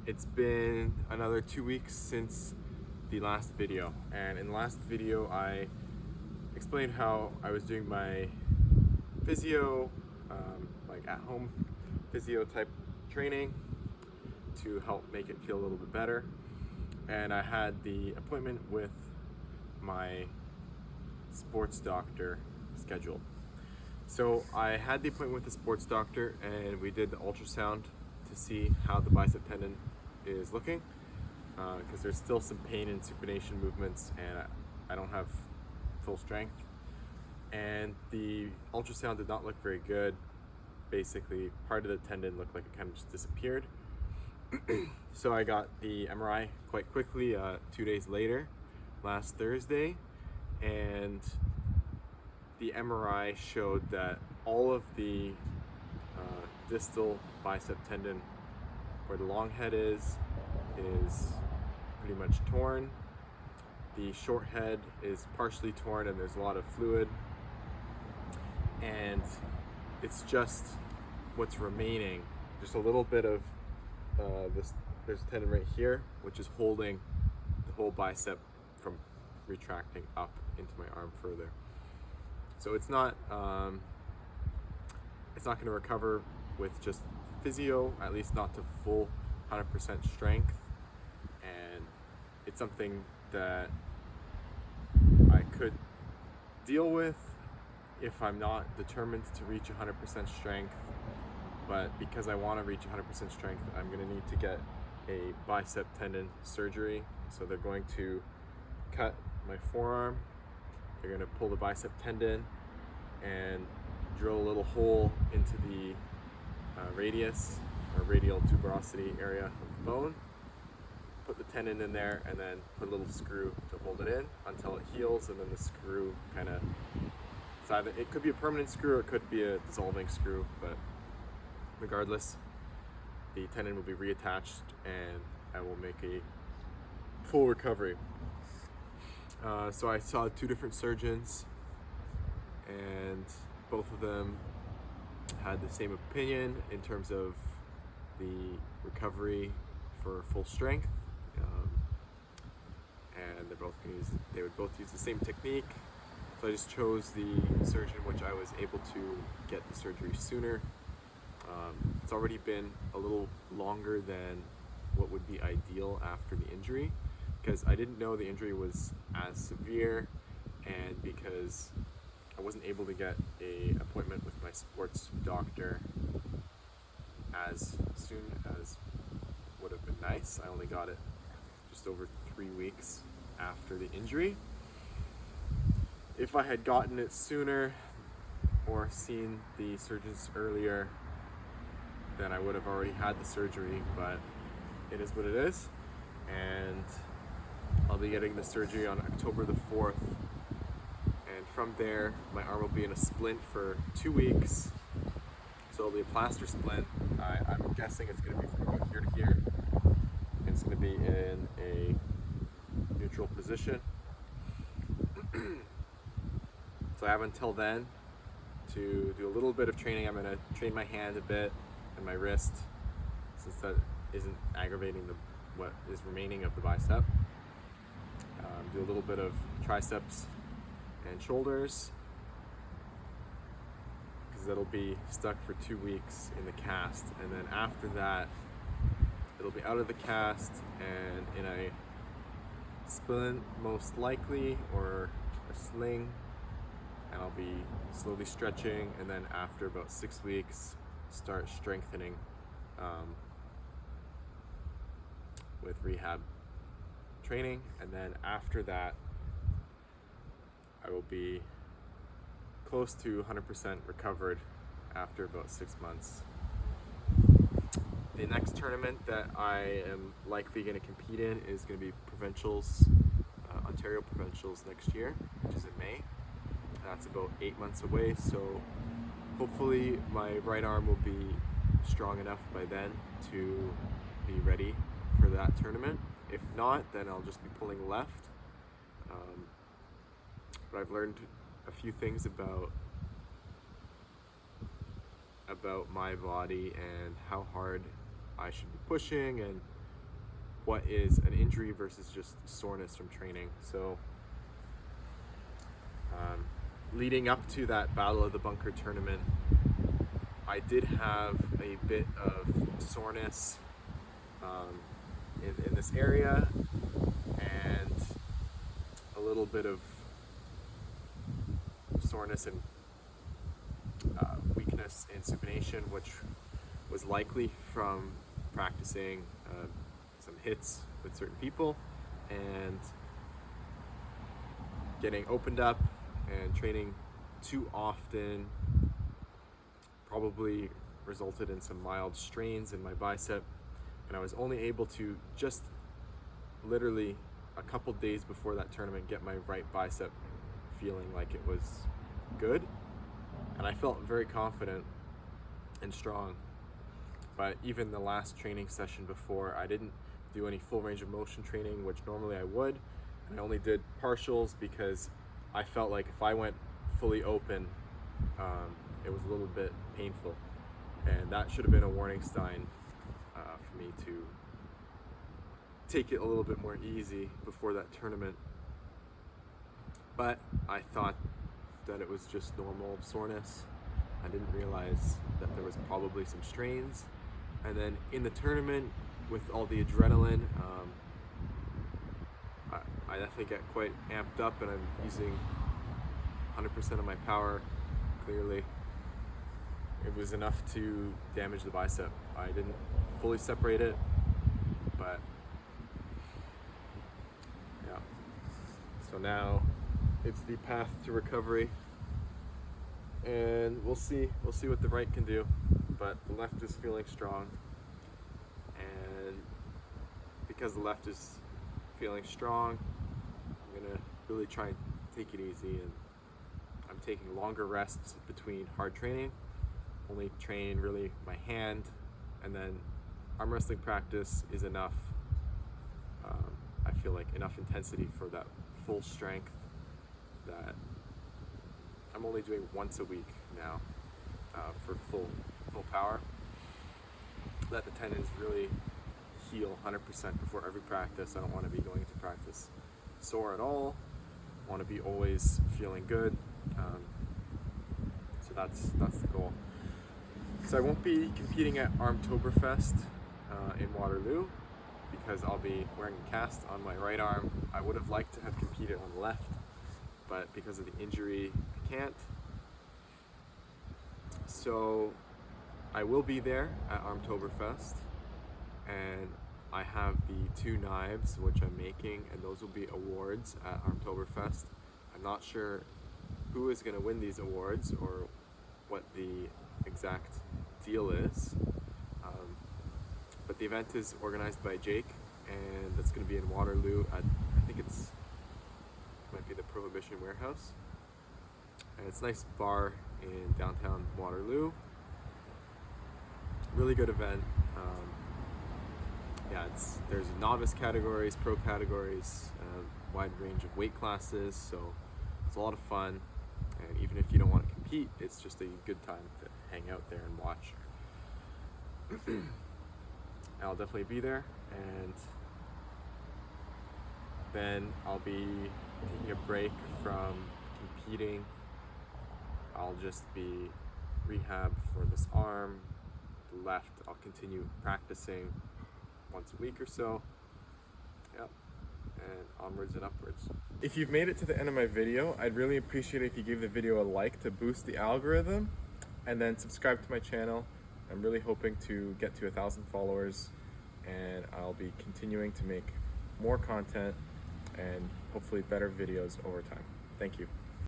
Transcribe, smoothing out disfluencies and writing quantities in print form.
It's been another 2 weeks since the last video, and in the last video I explained how I was doing my physio, like at home physio type training to help make it feel a little bit better. And I had the appointment with my sports doctor scheduled. So I had the appointment with the sports doctor and we did the ultrasound to see how the bicep tendon is looking, because there's still some pain in supination movements and I don't have full strength. And the ultrasound did not look very good. Basically, part of the tendon looked like it kind of just disappeared. So I got the MRI quite quickly 2 days later, last Thursday, and the MRI showed that all of the distal bicep tendon, where the long head is pretty much torn. The short head is partially torn and there's a lot of fluid. And it's just what's remaining, just a little bit of there's a tendon right here, which is holding the whole bicep from retracting up into my arm further. So it's not going to recover with just physio, at least not to full 100% strength. And it's something that I could deal with if I'm not determined to reach 100% strength. But because I want to reach 100% strength, I'm going to need to get a bicep tendon surgery. So they're going to cut my forearm, they're going to pull the bicep tendon and drill a little hole into the radius or radial tuberosity area of the bone, put the tendon in there, and then put a little screw to hold it in until it heals. And then the screw kind of, it could be a permanent screw or it could be a dissolving screw, but regardless, the tendon will be reattached and I will make a full recovery. So I saw 2 different surgeons and both of them had the same opinion in terms of the recovery for full strength. And they would both use the same technique. So I just chose the surgeon which I was able to get the surgery sooner. It's already been a little longer than what would be ideal after the injury, because I didn't know the injury was as severe, and because I wasn't able to get an appointment with my sports doctor as soon as would have been nice. I only got it just over 3 weeks after the injury. If I had gotten it sooner or seen the surgeons earlier, then I would have already had the surgery, but it is what it is. And I'll be getting the surgery on October the 4th. And from there, my arm will be in a splint for 2 weeks. So it'll be a plaster splint. I'm guessing it's gonna be from about here to here. And it's gonna be in a neutral position. So I have until then to do a little bit of training. I'm gonna train my hand a bit and my wrist, since that isn't aggravating what is remaining of the bicep. Do a little bit of triceps and shoulders, because that'll be stuck for 2 weeks in the cast, and then after that it'll be out of the cast and in a splint most likely, or a sling, and I'll be slowly stretching, and then after about 6 weeks start strengthening with rehab training. And then after that I will be close to 100% recovered after about 6 months. The next tournament that I am likely going to compete in is going to be provincials, Ontario provincials next year, which is in May. That's about 8 months away, so hopefully my right arm will be strong enough by then to be ready for that tournament. If not, then I'll just be pulling left. But I've learned a few things about my body and how hard I should be pushing and what is an injury versus just soreness from training. So leading up to that Battle of the Bunker tournament, I did have a bit of soreness in this area, and a little bit of soreness and weakness in supination, which was likely from practicing some hits with certain people and getting opened up and training too often. Probably resulted in some mild strains in my bicep, and I was only able to just literally a couple days before that tournament get my right bicep feeling like it was good, and I felt very confident and strong. But even the last training session before, I didn't do any full range of motion training, which normally I would, and I only did partials because I felt like if I went fully open, it was a little bit painful, and that should have been a warning sign for me to take it a little bit more easy before that tournament. But I thought that it was just normal soreness. I didn't realize that there was probably some strains. And then in the tournament, with all the adrenaline, I definitely get quite amped up, and I'm using 100% of my power, clearly. It was enough to damage the bicep. I didn't fully separate it, but yeah. So now it's the path to recovery, and we'll see what the right can do. But the left is feeling strong, and because the left is feeling strong, I'm gonna really try and take it easy, and I'm taking longer rests between hard training. Only train really my hand, and then arm wrestling practice is enough. I feel like enough intensity for that full strength that I'm only doing once a week now for full power. Let the tendons really heal 100% before every practice. I don't want to be going into practice sore at all. I want to be always feeling good. So that's the goal. So I won't be competing at Armtoberfest in Waterloo because I'll be wearing a cast on my right arm. I would have liked to have competed on the left, but because of the injury, I can't. So I will be there at Armtoberfest, and I have the 2 knives which I'm making, and those will be awards at Armtoberfest. I'm not sure who is going to win these awards or what the exact deal is, but the event is organized by Jake, and that's going to be in Waterloo at, I think it might be the Prohibition Warehouse, and it's a nice bar in downtown Waterloo. Really good event. There's novice categories, pro categories, wide range of weight classes, so it's a lot of fun. And even if you don't want to compete, it's just a good time to hang out there and watch. I'll definitely be there, and then I'll be taking a break from competing. I'll just be rehab for this arm. The left, I'll continue practicing once a week or so. Yep. And onwards and upwards. If you've made it to the end of my video, I'd really appreciate it if you gave the video a like to boost the algorithm, and then subscribe to my channel. I'm really hoping to get to 1,000 followers, and I'll be continuing to make more content and hopefully better videos over time. Thank you.